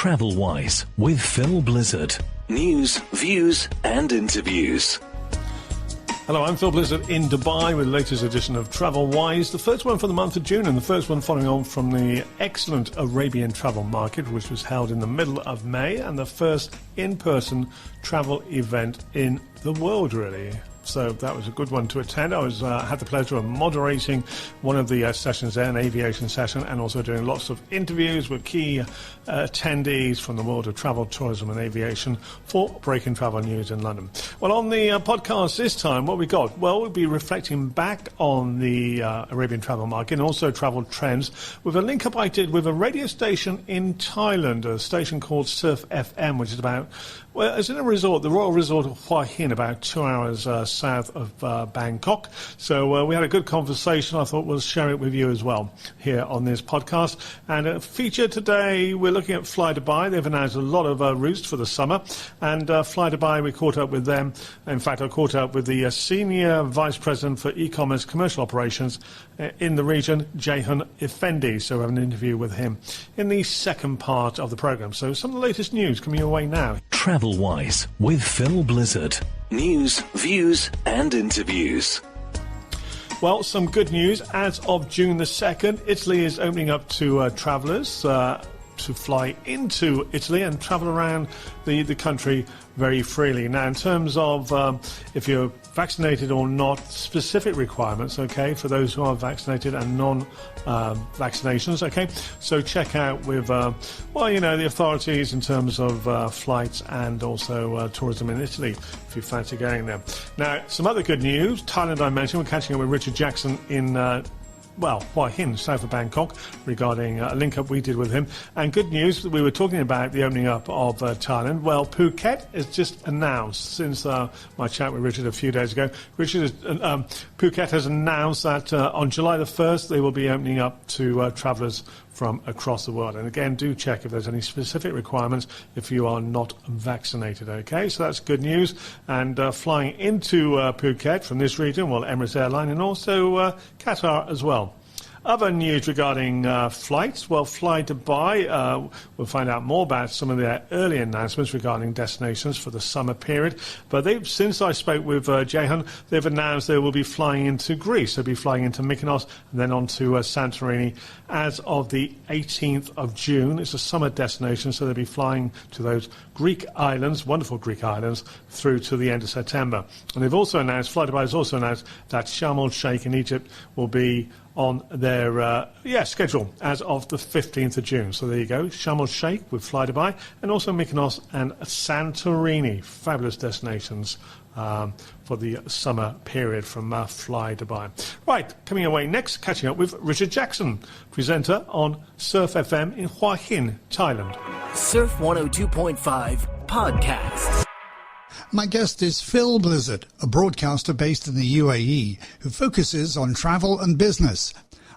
TravelWise with Phil Blizzard. News, views and interviews. Hello, I'm Phil Blizzard in Dubai with the latest edition of TravelWise, the first one for the month of June and the first one following on from the excellent Arabian Travel Market, which was held in the middle of May, and the first in-person travel event in the world, really. So that was a good one to attend. I had the pleasure of moderating one of the sessions there, an aviation session, and also doing lots of interviews with key attendees from the world of travel, tourism and aviation for Breaking Travel News in London. Well, on the podcast this time, what we got? Well, we'll be reflecting back on the Arabian travel market and also travel trends with a link up I did with a radio station in Thailand, a station called Surf FM, which is about, well, it's in a resort, the Royal Resort of Hua Hin, about 2 hours south of Bangkok. So we had a good conversation. I thought we'll share it with you as well here on this podcast. And a feature today, we're looking at Flydubai. They've announced a lot of routes for the summer. And Flydubai, we caught up with them. In fact, I caught up with the Senior Vice President for E-commerce Commercial Operations in the region, Jeyhun Efendi. So we have an interview with him in the second part of the programme. So some of the latest news coming your way now. TravelWise with Phil Blizzard. News, views and interviews. Well, some good news. As of June the 2nd, Italy is opening up to travellers to fly into Italy and travel around the country very freely. Now, in terms of if you're vaccinated or not, specific requirements, okay, for those who are vaccinated and non-vaccinations, okay, so check out with, well, you know, the authorities in terms of flights and also tourism in Italy, if you fancy going there. Now, some other good news. Thailand, I mentioned, we're catching up with Richard Jackson in Hua Hin, south of Bangkok, regarding a link-up we did with him. And good news, we were talking about the opening up of Thailand. Well, Phuket has just announced, since my chat with Richard a few days ago, Phuket has announced that on July the 1st, they will be opening up to travellers from across the world. And again, do check if there's any specific requirements if you are not vaccinated, okay? So that's good news. And flying into Phuket from this region, well, Emirates Airline and also Qatar as well. Other news regarding flights, well, Flydubai, we'll find out more about some of their early announcements regarding destinations for the summer period. But since I spoke with Jeyhun, they've announced they will be flying into Greece. They'll be flying into Mykonos and then on to Santorini as of the 18th of June. It's a summer destination, so they'll be flying to those Greek islands, wonderful Greek islands, through to the end of September. And they've also announced, Flydubai has also announced that Shamal Shiekh in Egypt will be on their schedule as of the 15th of June. So there you go, Shamal Shiekh with Flydubai, and also Mykonos and Santorini, fabulous destinations for the summer period from Flydubai. Right, coming away next, catching up with Richard Jackson, presenter on Surf FM in Hua Hin, Thailand. Surf 102.5 Podcast. My guest is Phil Blizzard, a broadcaster based in the UAE who focuses on travel and business.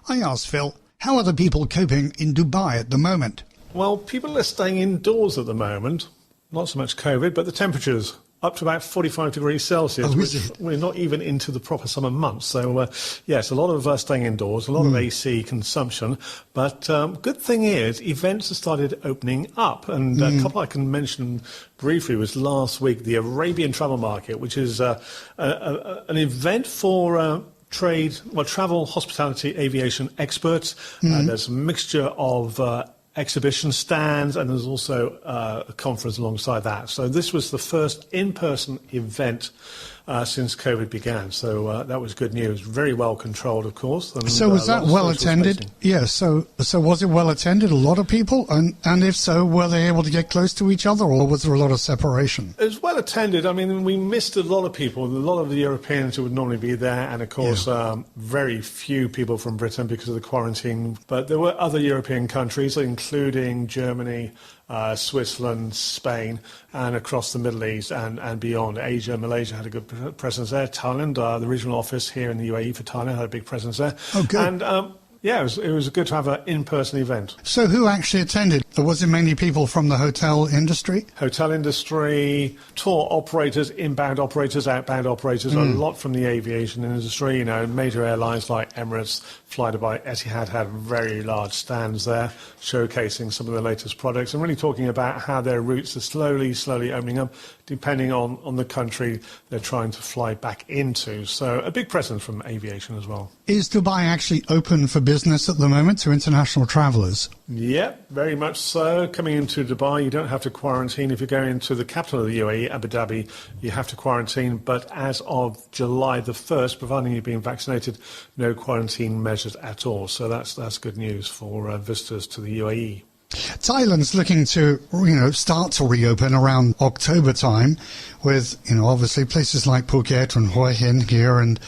I asked Phil, how are the people coping in Dubai at the moment? Well, people are staying indoors at the moment. Not so much COVID, but the temperatures up to about 45 degrees Celsius, which we're not even into the proper summer months. So, yes, a lot of staying indoors, a lot of AC consumption. But good thing is, events have started opening up. And a couple I can mention briefly was last week, the Arabian Travel Market, which is an event for travel, hospitality, aviation experts. There's a mixture of exhibition stands, and there's also a conference alongside that. So this was the first in-person event since COVID began. So that was good news. Very well controlled, of course. And, so was that well attended? Yes. So was it well attended? A lot of people? And if so, were they able to get close to each other, or was there a lot of separation? It was well attended. I mean, we missed a lot of people, a lot of the Europeans who would normally be there, and of course, very few people from Britain because of the quarantine. But there were other European countries, including Germany, Switzerland, Spain, and across the Middle East and beyond. Asia, Malaysia had a good presence there. Thailand, the regional office here in the UAE for Thailand, had a big presence there. Oh, good. And, it was good to have an in-person event. So who actually attended? Was it mainly people from the hotel industry? Hotel industry, tour operators, inbound operators, outbound operators, a lot from the aviation industry. Major airlines like Emirates, Flydubai, Etihad had very large stands there showcasing some of the latest products and really talking about how their routes are slowly opening up depending on the country they're trying to fly back into. So a big presence from aviation as well. Is Dubai actually open for business at the moment to international travellers? Yeah, very much so. Coming into Dubai, you don't have to quarantine. If you're going to the capital of the UAE, Abu Dhabi, you have to quarantine. But as of July the 1st, providing you've been vaccinated, no quarantine measures at all. So that's good news for visitors to the UAE. Thailand's looking to, start to reopen around October time with, obviously places like Phuket and Hua Hin here and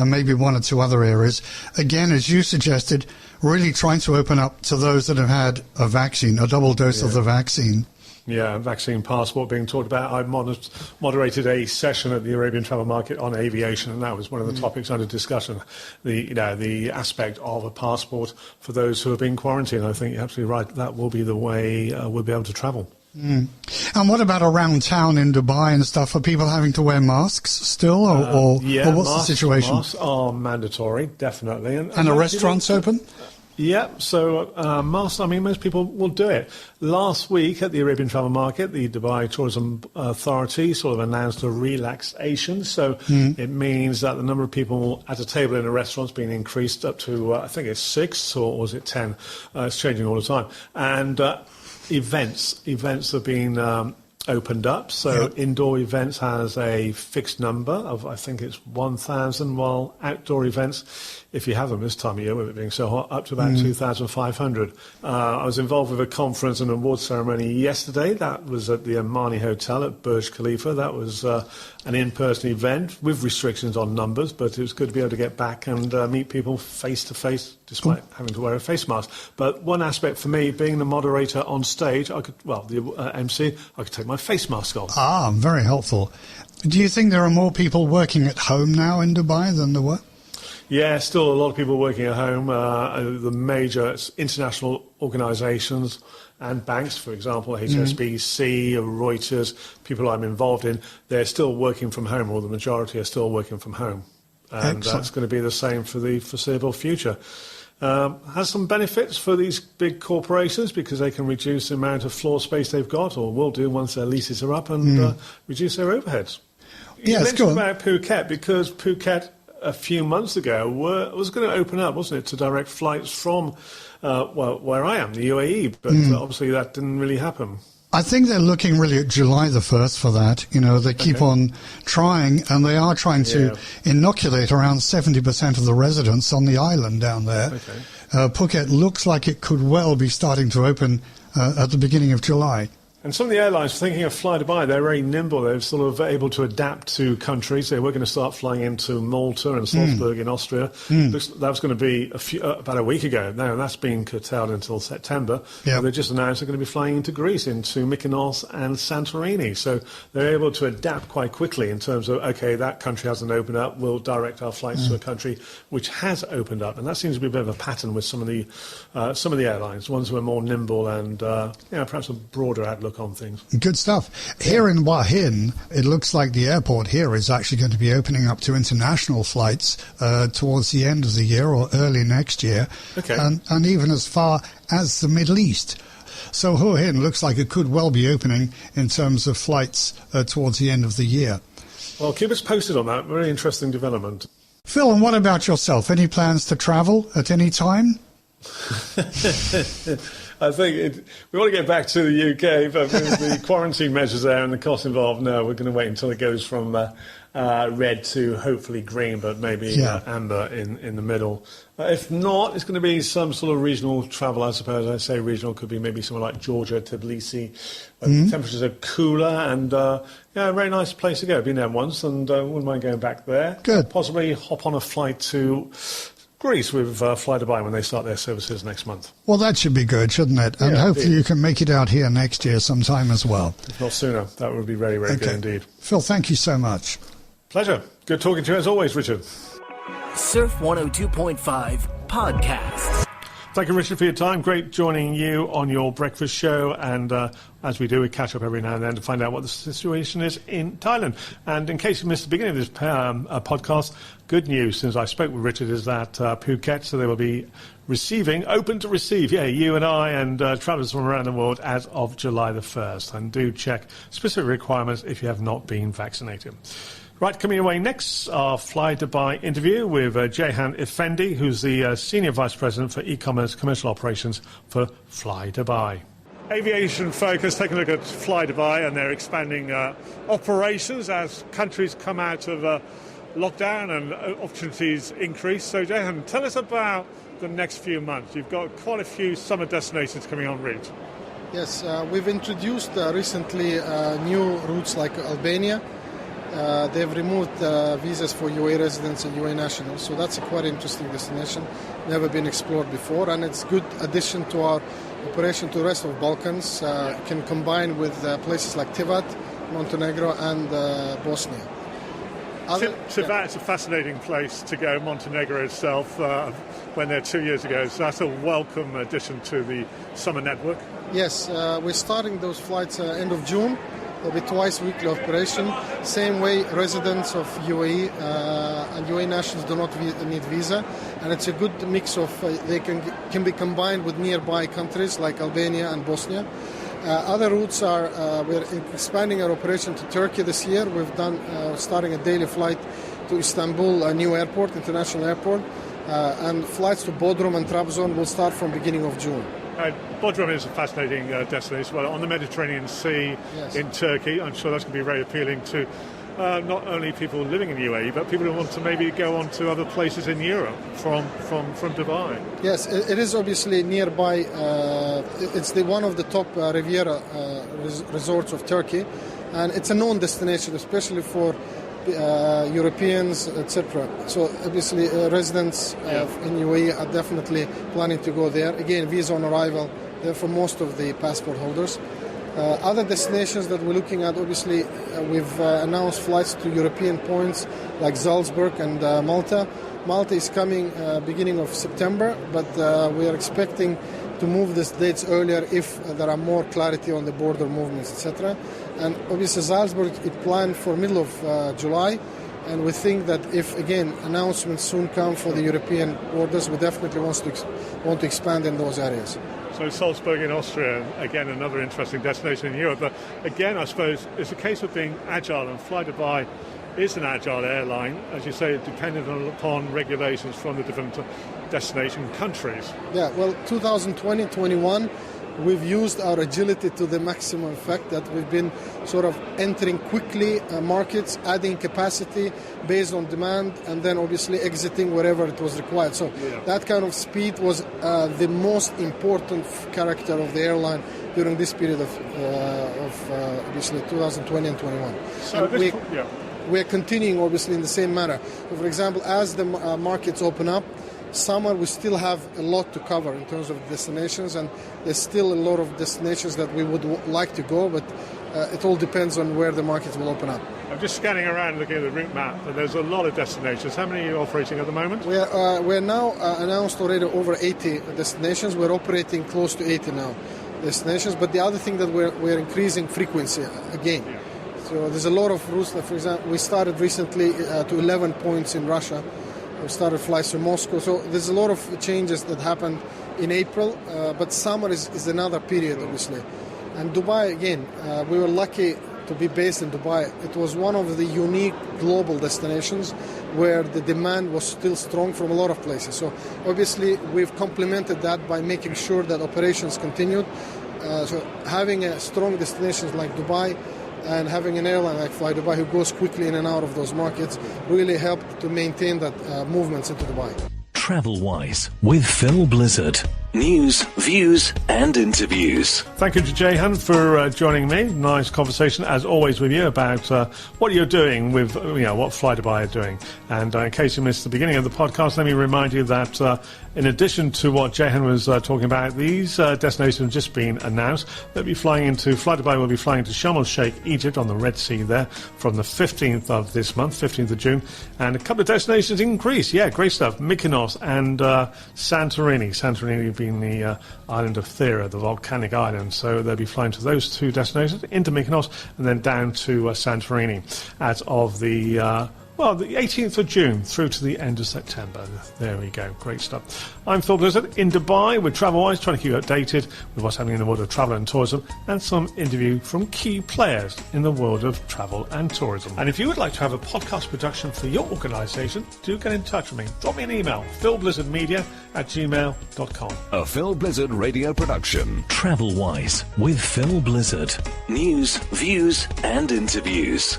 maybe one or two other areas. Again, as you suggested, really trying to open up to those that have had a vaccine, a double dose of the vaccine. Yeah, vaccine passport being talked about. I moderated a session at the Arabian Travel Market on aviation, and that was one of the topics under discussion. The aspect of a passport for those who have been quarantined. I think you're absolutely right. That will be the way we'll be able to travel. And what about around town in Dubai and stuff? Are people having to wear masks still, or what's the situation? Masks are mandatory, definitely. And are restaurants open? Yeah, so masks, most people will do it. Last week at the Arabian Travel Market, the Dubai Tourism Authority sort of announced a relaxation. So it means that the number of people at a table in a restaurant's been increased up to, I think it's 6 or was it 10? It's changing all the time. And events have been opened up. So indoor events has a fixed number of, I think it's 1,000, while outdoor events, if you have them this time of year, with it being so hot, up to about 2,500. I was involved with a conference and award ceremony yesterday. That was at the Amani Hotel at Burj Khalifa. That was an in-person event with restrictions on numbers, but it was good to be able to get back and meet people face-to-face despite having to wear a face mask. But one aspect for me, being the moderator on stage, the MC, I could take my face mask off. Very helpful. Do you think there are more people working at home now in Dubai than there were? Yeah, still a lot of people working at home. The major international organisations and banks, for example, HSBC, Reuters, people I'm involved in, they're still working from home, or the majority are still working from home. And that's going to be the same for the foreseeable future. Has some benefits for these big corporations because they can reduce the amount of floor space they've got, or will do once their leases are up, and reduce their overheads. You mentioned about Phuket, because Phuket a few months ago was going to open up, wasn't it, to direct flights from, where I am, the UAE, but obviously that didn't really happen. I think they're looking really at July the 1st for that. They keep on trying, and they are trying to inoculate around 70% of the residents on the island down there. Phuket looks like it could well be starting to open at the beginning of July. And some of the airlines, thinking of Flydubai, they're very nimble. They're sort of able to adapt to countries. So we're going to start flying into Malta and Salzburg in Austria. That was going to be about a week ago. Now that's been curtailed until September. They just announced they're going to be flying into Greece, into Mykonos and Santorini. So they're able to adapt quite quickly in terms of, okay, that country hasn't opened up. We'll direct our flights to a country which has opened up. And that seems to be a bit of a pattern with some of the airlines, ones who are more nimble and perhaps a broader outlook on things. Good stuff. Here in Hua Hin, it looks like the airport here is actually going to be opening up to international flights towards the end of the year or early next year, and even as far as the Middle East. So Hua Hin looks like it could well be opening in terms of flights towards the end of the year. Well, keep us posted on that. Very interesting development. Phil, and what about yourself? Any plans to travel at any time? I think we want to get back to the UK, but with the quarantine measures there and the cost involved, no, we're going to wait until it goes from red to hopefully green, but maybe amber in the middle. If not, it's going to be some sort of regional travel, I suppose. I say regional, could be maybe somewhere like Georgia, Tbilisi. The temperatures are cooler and a very nice place to go. Been there once and wouldn't mind going back there. Good. Possibly hop on a flight to Greece with Flydubai when they start their services next month. Well, that should be good, shouldn't it? And hopefully you can make it out here next year sometime as well. If not sooner, that would be very, very good indeed. Phil, thank you so much. Pleasure. Good talking to you as always, Richard. Surf 102.5 Podcast. Thank you, Richard, for your time. Great joining you on your breakfast show. And as we do, we catch up every now and then to find out what the situation is in Thailand. And in case you missed the beginning of this podcast, good news since I spoke with Richard is that Phuket, so they will be open to receive, you and I and travellers from around the world as of July the 1st. And do check specific requirements if you have not been vaccinated. Right, coming your way next, our Flydubai interview with Jeyhun Efendi, who's the Senior Vice President for E-commerce Commercial Operations for Flydubai. Aviation focus, taking a look at Flydubai, and they're expanding operations as countries come out of lockdown and opportunities increase. So, Jeyhun, tell us about the next few months. You've got quite a few summer destinations coming en route. Yes, we've introduced recently new routes like Albania. They've removed visas for UAE residents and UAE nationals, so that's a quite interesting destination, never been explored before, and it's a good addition to our operation to the rest of the Balkans. Can combine with places like Tivat, Montenegro and Bosnia. Tivat's a fascinating place to go, Montenegro itself, went there 2 years ago, so that's a welcome addition to the summer network. Yes, we're starting those flights end of June. There'll be twice weekly operation. Same way, residents of UAE and UAE nationals do not need visa, and it's a good mix of they can be combined with nearby countries like Albania and Bosnia. Other routes are we're expanding our operation to Turkey this year. We've done starting a daily flight to Istanbul, a new airport, international airport, and flights to Bodrum and Trabzon will start from beginning of June. Bodrum is a fascinating destination. Well, on the Mediterranean Sea, yes. In Turkey, I'm sure that's going to be very appealing to not only people living in UAE, but people who want to maybe go on to other places in Europe from Dubai. Yes, it is obviously nearby. It's one of the top Riviera resorts of Turkey, and it's a known destination, especially for Europeans, etc. So obviously residents in UAE are definitely planning to go there. Again, visa on arrival there for most of the passport holders. Other destinations that we're looking at, obviously we've announced flights to European points like Salzburg and Malta. Malta is coming beginning of September, but we are expecting to move these dates earlier if there are more clarity on the border movements, etc. And obviously Salzburg is planned for middle of July, and we think that if, again, announcements soon come for the European borders, we definitely want to expand in those areas. So Salzburg in Austria, again, another interesting destination in Europe. But again, I suppose it's a case of being agile, and Flydubai is an agile airline, as you say, dependent upon regulations from the different destination countries. Yeah, well, 2020-21, we've used our agility to the maximum effect, that we've been sort of entering quickly markets, adding capacity based on demand, and then obviously exiting wherever it was required. So that kind of speed was the most important character of the airline during this period of obviously 2020 and 21. So we're continuing obviously in the same manner. So for example, as the markets open up, summer we still have a lot to cover in terms of destinations, and there's still a lot of destinations that we would like to go, but it all depends on where the markets will open up. I'm just scanning around looking at the route map, and there's a lot of destinations. How many are you operating at the moment? We're now announced already over 80 destinations. We're operating close to 80 now destinations, but the other thing that we're increasing frequency again. Yeah. So there's a lot of routes. Like, for example, we started recently to 11 points in Russia. We started flights to Moscow. So there's a lot of changes that happened in April, but summer is another period, obviously. And Dubai, again, we were lucky to be based in Dubai. It was one of the unique global destinations where the demand was still strong from a lot of places. So obviously we've complemented that by making sure that operations continued. So having a strong destination like Dubai and having an airline like Flydubai who goes quickly in and out of those markets really helped to maintain that movements into Dubai. TravelWise with Phil Blizzard. News, views and interviews. Thank you to Jeyhun for joining me. Nice conversation as always with you about what you're doing with what Flydubai are doing. And in case you missed the beginning of the podcast, let me remind you that in addition to what Jeyhun was talking about, these destinations have just been announced. They'll be flying into Flydubai. Will be flying to Shamal Shiekh, Egypt, on the Red Sea there from the 15th of this month, 15th of June, and a couple of destinations in Greece. Yeah, great stuff. Mykonos and Santorini. Santorini being the island of Thera, the volcanic island. So they'll be flying to those two destinations, into Mykonos, and then down to Santorini as of the 18th of June through to the end of September. There we go. Great stuff. I'm Phil Blizzard in Dubai with TravelWise, trying to keep you updated with what's happening in the world of travel and tourism, and some interview from key players in the world of travel and tourism. And if you would like to have a podcast production for your organisation, do get in touch with me. Drop me an email, philblizzardmedia@gmail.com. A Phil Blizzard radio production. TravelWise with Phil Blizzard. News, views and interviews.